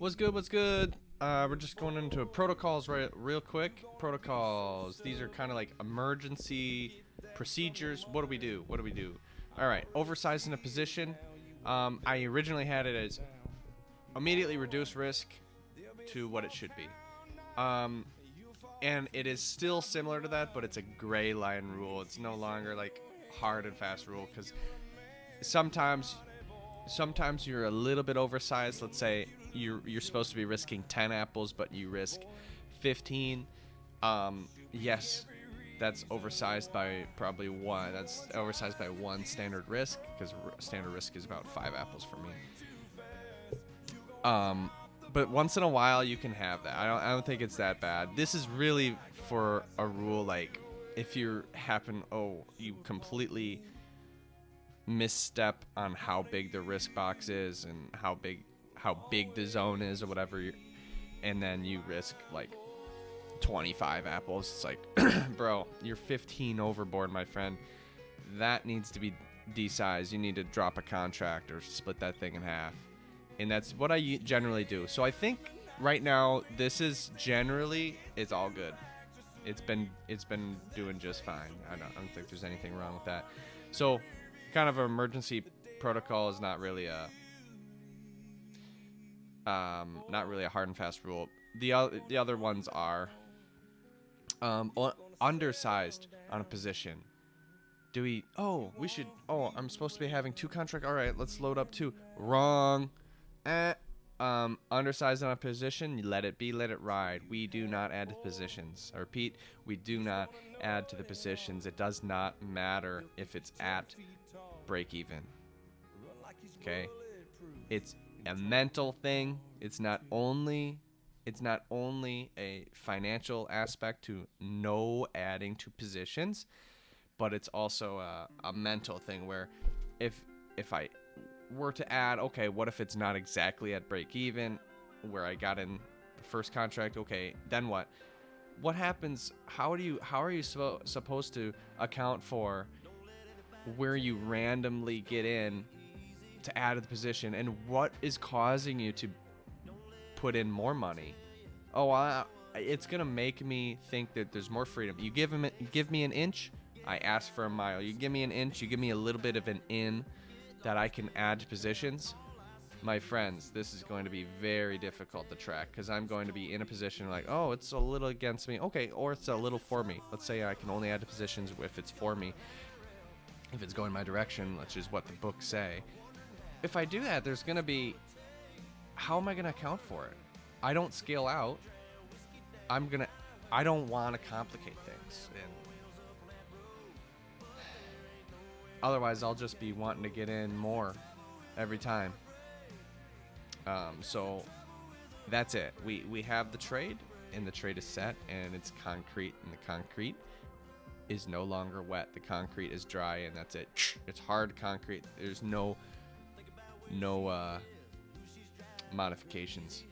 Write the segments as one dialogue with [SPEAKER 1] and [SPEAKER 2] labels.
[SPEAKER 1] What's good? What's good? We're just going into protocols real quick. Protocols. These are kind of like emergency procedures. What do we do? What do we do? All right. Oversizing a position. I originally had it as immediately reduce risk to what it should be. And it is still similar to that, but it's a gray line rule. It's no longer like hard and fast rule because sometimes you're a little bit oversized. Let's say you're supposed to be risking 10 apples, but you risk 15. Yes, that's oversized by probably one. That's oversized by one standard risk because standard risk is about 5 apples for me. But once in a while you can have that. I don't think it's that bad. This is really for a rule like if you completely misstep on how big the risk box is and how big the zone is or whatever, and then you risk like 25 apples. It's like, bro, you're 15 overboard, my friend. That needs to be desized. You need to drop a contract or split that thing in half. And that's what I generally do. So I think right now this is generally it's all good. It's been doing just fine. I don't think there's anything wrong with that. So kind of an emergency protocol is not really a hard and fast rule. The other ones are undersized on a position. I'm supposed to be having 2 contracts. All right, let's load up 2. Wrong. Undersized on a position, let it be, let it ride. We do not add to positions. I repeat, we do not add to the positions. It does not matter if it's at break even. Okay? It's a mental thing. It's not only a financial aspect to no adding to positions, but it's also a mental thing where if I were to add, okay, what if it's not exactly at break even where I got in the first contract? Okay, then what happens? How are you supposed to account for where you randomly get in to add to the position, and what is causing you to put in more money? It's gonna make me think that there's more freedom. You give me an inch, I ask for a mile. You give me an inch, you give me a little bit of an in that I can add to positions. My friends, this is going to be very difficult to track because I'm going to be in a position like, oh, it's a little against me. Okay, or it's a little for me. Let's say I can only add to positions if it's for me. If it's going my direction, which is what the books say. If I do that, there's going to be, how am I going to account for it? I don't scale out. I don't want to complicate things. And otherwise, I'll just be wanting to get in more every time. So that's it. We have the trade, and the trade is set, and it's concrete, and the concrete is no longer wet. The concrete is dry, and that's it. It's hard concrete. There's no modifications.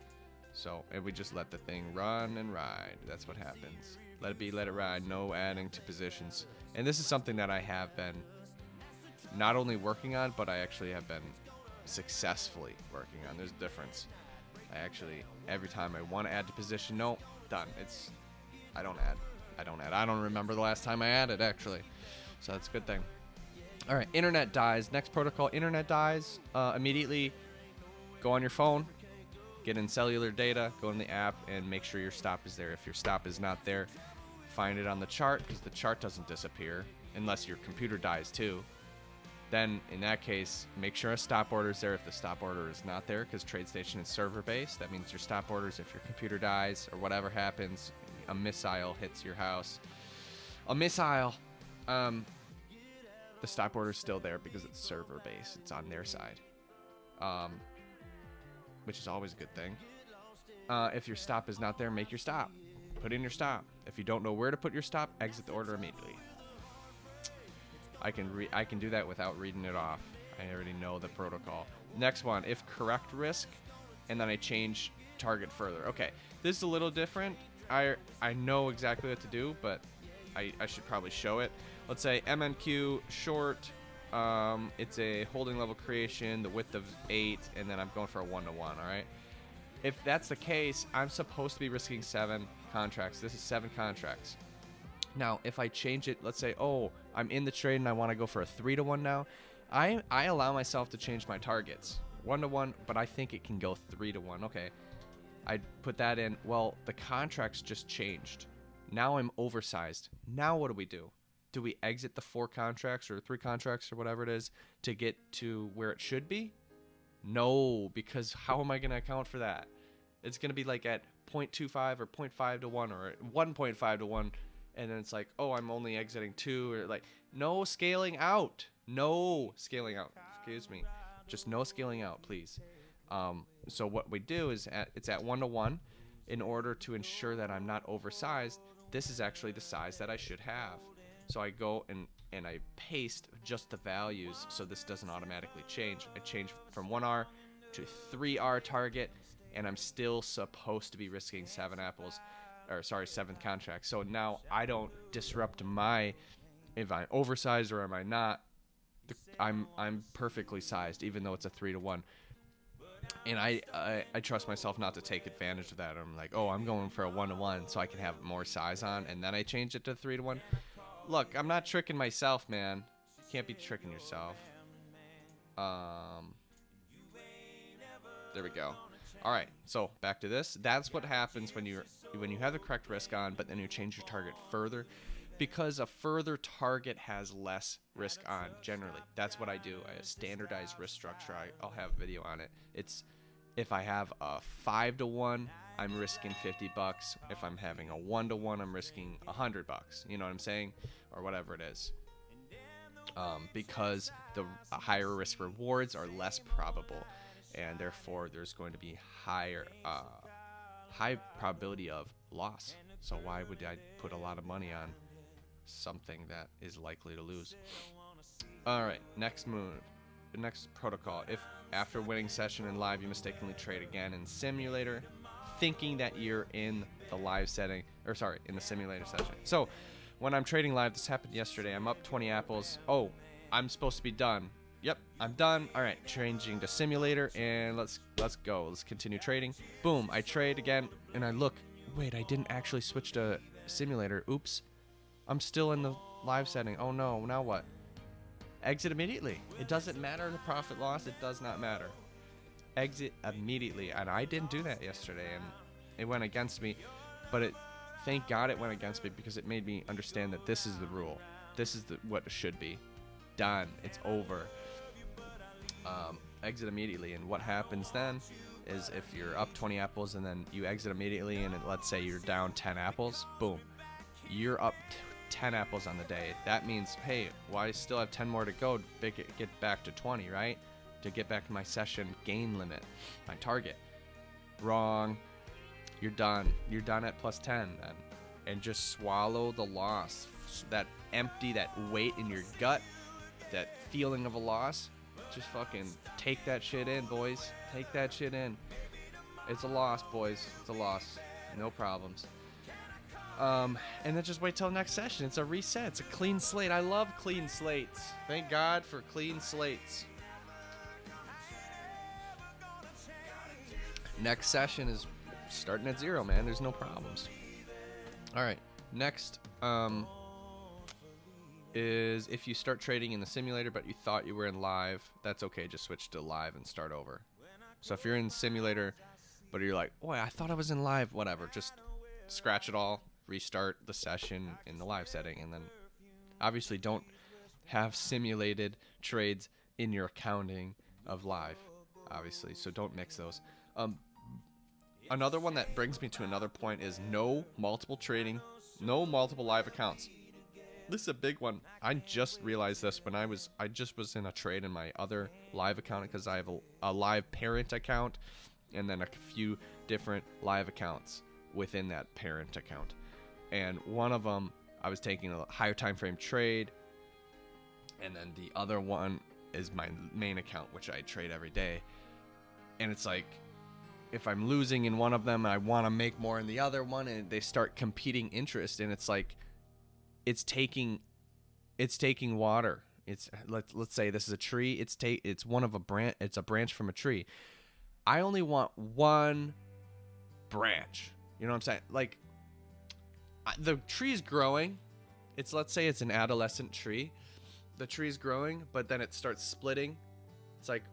[SPEAKER 1] So and we just let the thing run and ride. That's what happens. Let it be, let it ride. No adding to positions. And this is something that I have been not only working on, but I actually have been successfully working on. There's a difference. Every time I want to add to position, no, done. I don't add. I don't remember the last time I added, actually. So that's a good thing. All right, internet dies. Next protocol, internet dies. Immediately go on your phone, get in cellular data, go in the app, and make sure your stop is there. If your stop is not there, find it on the chart, because the chart doesn't disappear unless your computer dies too. Then, in that case, make sure a stop order is there. If the stop order is not there, because TradeStation is server-based, that means your stop orders, if your computer dies or whatever happens, a missile hits your house. The stop order is still there because it's server-based. It's on their side, which is always a good thing. If your stop is not there, make your stop. Put in your stop. If you don't know where to put your stop, exit the order immediately. I can do that without reading it off. I already know the protocol. Next one, if correct risk, and then I change target further. Okay, this is a little different. I know exactly what to do, but I should probably show it. Let's say MNQ short. It's a holding level creation, the width of 8, and then I'm going for a 1-to-1. All right. If that's the case, I'm supposed to be risking 7 contracts. This is 7 contracts. Now, if I change it, let's say, oh, I'm in the trade and I want to go for a 3-to-1 now, I allow myself to change my targets 1-to-1, but I think it can go 3-to-1. Okay, I put that in. Well, the contracts just changed. Now I'm oversized. Now what do? Do we exit the 4 contracts or 3 contracts or whatever it is to get to where it should be? No, because how am I going to account for that? It's going to be like at 0.25 or 0.5-to-1 or 1.5-to-1. And then it's like, oh, I'm only exiting 2, or like, no scaling out. No scaling out. Excuse me. Just no scaling out, please. So what we do is it's at 1-to-1 in order to ensure that I'm not oversized. This is actually the size that I should have. So I go and I paste just the values so this doesn't automatically change. I change from 1R to 3R target, and I'm still supposed to be risking 7 contracts. So now I don't disrupt if I'm oversized or am I not. I'm perfectly sized, even though it's a 3-to-1. And I trust myself not to take advantage of that. I'm like, oh, I'm going for a 1-to-1 so I can have more size on, and then I change it to 3-to-1. Look, I'm not tricking myself, man. You can't be tricking yourself. There we go. All right, so back to this. That's what happens when you have the correct risk on, but then you change your target further, because a further target has less risk on generally. That's what I do. I standardize risk structure. I'll have a video on it. It's if I have a 5-to-1, I'm risking $50. If I'm having a 1-to-1, I'm risking $100. You know what I'm saying, or whatever it is. Because the higher risk rewards are less probable, and therefore there's going to be high probability of loss. So why would I put a lot of money on something that is likely to lose? All right, next move. The next protocol. If after winning session in live you mistakenly trade again in simulator, thinking that you're in the live setting, in the simulator session. So when I'm trading live, this happened yesterday. I'm up 20 apples. Oh, I'm supposed to be done. Yep, I'm done. All right, changing to simulator, and let's go. Let's continue trading. Boom, I trade again, and I look. Wait, I didn't actually switch to simulator. Oops, I'm still in the live setting. Oh no, now what? Exit immediately. It doesn't matter the profit loss. It does not matter. Exit immediately, and I didn't do that yesterday, and it went against me. But thank God it went against me, because it made me understand that this is the rule. This is what it should be. Done. It's over. Exit immediately, and what happens then is if you're up 20 apples and then you exit immediately, and let's say you're down 10 apples, boom, you're up 10 apples on the day. That means, hey, well, I still have 10 more to go to get back to 20, right? To get back to my session gain limit, my target. Wrong. You're done. You're done at plus 10 then. And just swallow the loss. That empty, that weight in your gut, that feeling of a loss, just fucking take that shit in, boys. Take that shit in. It's a loss, boys. It's a loss. No problems. And then just wait till next session. It's a reset. It's a clean slate. I love clean slates. Thank God for clean slates. Next session is starting at 0, man. There's no problems. All right. Next is if you start trading in the simulator but you thought you were in live, that's okay. Just switch to live and start over. So if you're in simulator but you're like, boy, I thought I was in live, whatever, just scratch it all, restart the session in the live setting, and then obviously don't have simulated trades in your accounting of live, obviously, so don't mix those. Another one that brings me to another point is no multiple trading, no multiple live accounts. This is a big one. I just realized this when I just was in a trade in my other live account, because I have a live parent account and then a few different live accounts within that parent account. And one of them, I was taking a higher time frame trade, and then the other one is my main account, which I trade every day. And it's like, if I'm losing in one of them, I want to make more in the other one, and they start competing interest, and it's like, it's taking water. It's let's say this is a tree. It's one of a branch. It's a branch from a tree. I only want one branch. You know what I'm saying? Like, the tree's growing. Let's say it's an adolescent tree. The tree's growing, but then it starts splitting. It's like,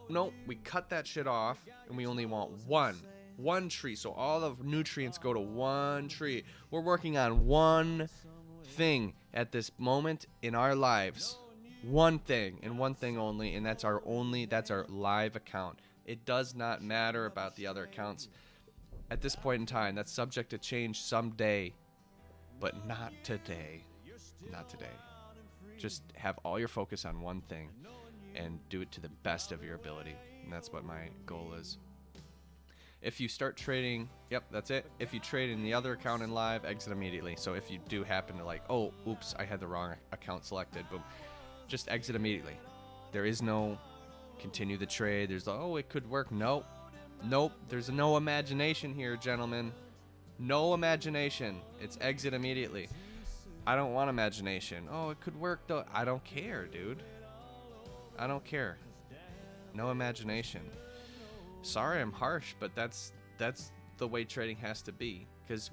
[SPEAKER 1] no, we cut that shit off, and we only want one tree. So all the nutrients go to one tree. We're working on one thing at this moment in our lives. One thing and one thing only, and that's our live account. It does not matter about the other accounts at this point in time. That's subject to change someday, but not today. Not today. Just have all your focus on one thing and do it to the best of your ability. And that's what my goal is. If you start trading, yep, that's it. If you trade in the other account in live, exit immediately. So if you do happen to like, oh, oops, I had the wrong account selected, boom, just exit immediately. There is no continue the trade. There's, oh, it could work. Nope. There's no imagination here, gentlemen. No imagination. It's exit immediately. I don't want imagination. Oh, it could work though. I don't care, dude. I don't care. No imagination. Sorry, I'm harsh, but that's the way trading has to be. Because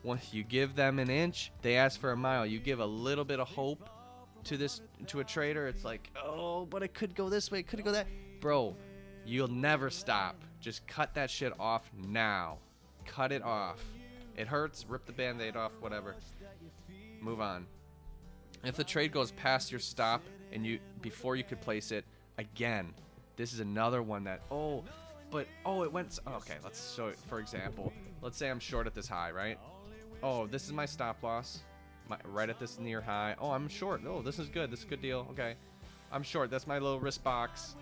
[SPEAKER 1] once you give them an inch, they ask for a mile. You give a little bit of hope to a trader, it's like, oh, but it could go this way, it could go that. Bro, you'll never stop. Just cut that shit off now. Cut it off. It hurts. Rip the band-aid off. Whatever. Move on. If the trade goes past your stop and before you could place it, again, this is another one that, it went, okay, let's show it. For example, let's say I'm short at this high, right? Oh, this is my stop loss, right at this near high. Oh, I'm short. Oh, this is good. This is a good deal. Okay, I'm short. That's my little risk box.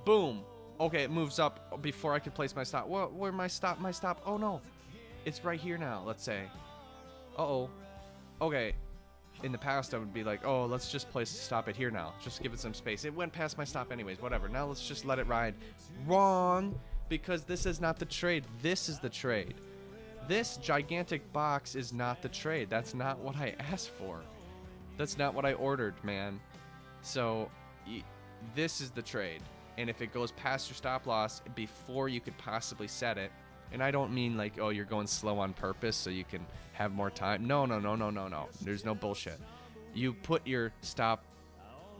[SPEAKER 1] Boom. Okay, it moves up before I could place my stop. Where my stop? Oh no, it's right here now. Let's say. Uh-oh. Okay. In the past, I would be like, oh, let's just place the stop it here now. Just give it some space. It went past my stop anyways. Whatever. Now let's just let it ride. Wrong, because this is not the trade. This is the trade. This gigantic box is not the trade. That's not what I asked for. That's not what I ordered, man. So this is the trade. And if it goes past your stop loss before you could possibly set it, and I don't mean like, oh, you're going slow on purpose so you can have more time. No. There's no bullshit. You put your stop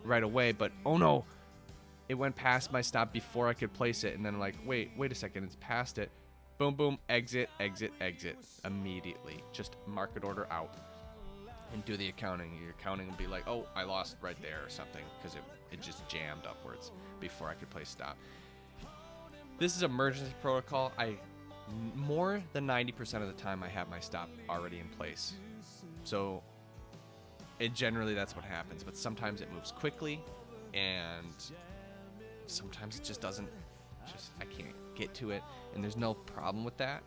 [SPEAKER 1] right away, but oh no, it went past my stop before I could place it. And then like, wait a second, it's past it. Boom, boom, exit immediately. Just market order out and do the accounting. Your accounting will be like, oh, I lost right there or something because it just jammed upwards before I could place stop. This is emergency protocol. More than 90% of the time I have my stop already in place. So generally that's what happens, but sometimes it moves quickly and sometimes it just doesn't, I can't get to it, and there's no problem with that.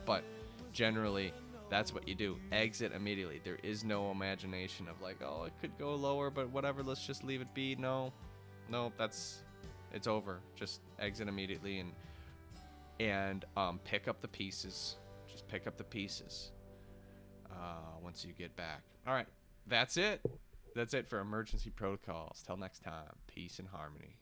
[SPEAKER 1] But generally that's what you do. Exit immediately. There is no imagination of like, oh, it could go lower, but whatever, let's just leave it be. No, it's over. Just exit immediately and pick up the pieces. Just pick up the pieces once you get back. All right, that's it. That's it for emergency protocols. Till next time, peace and harmony.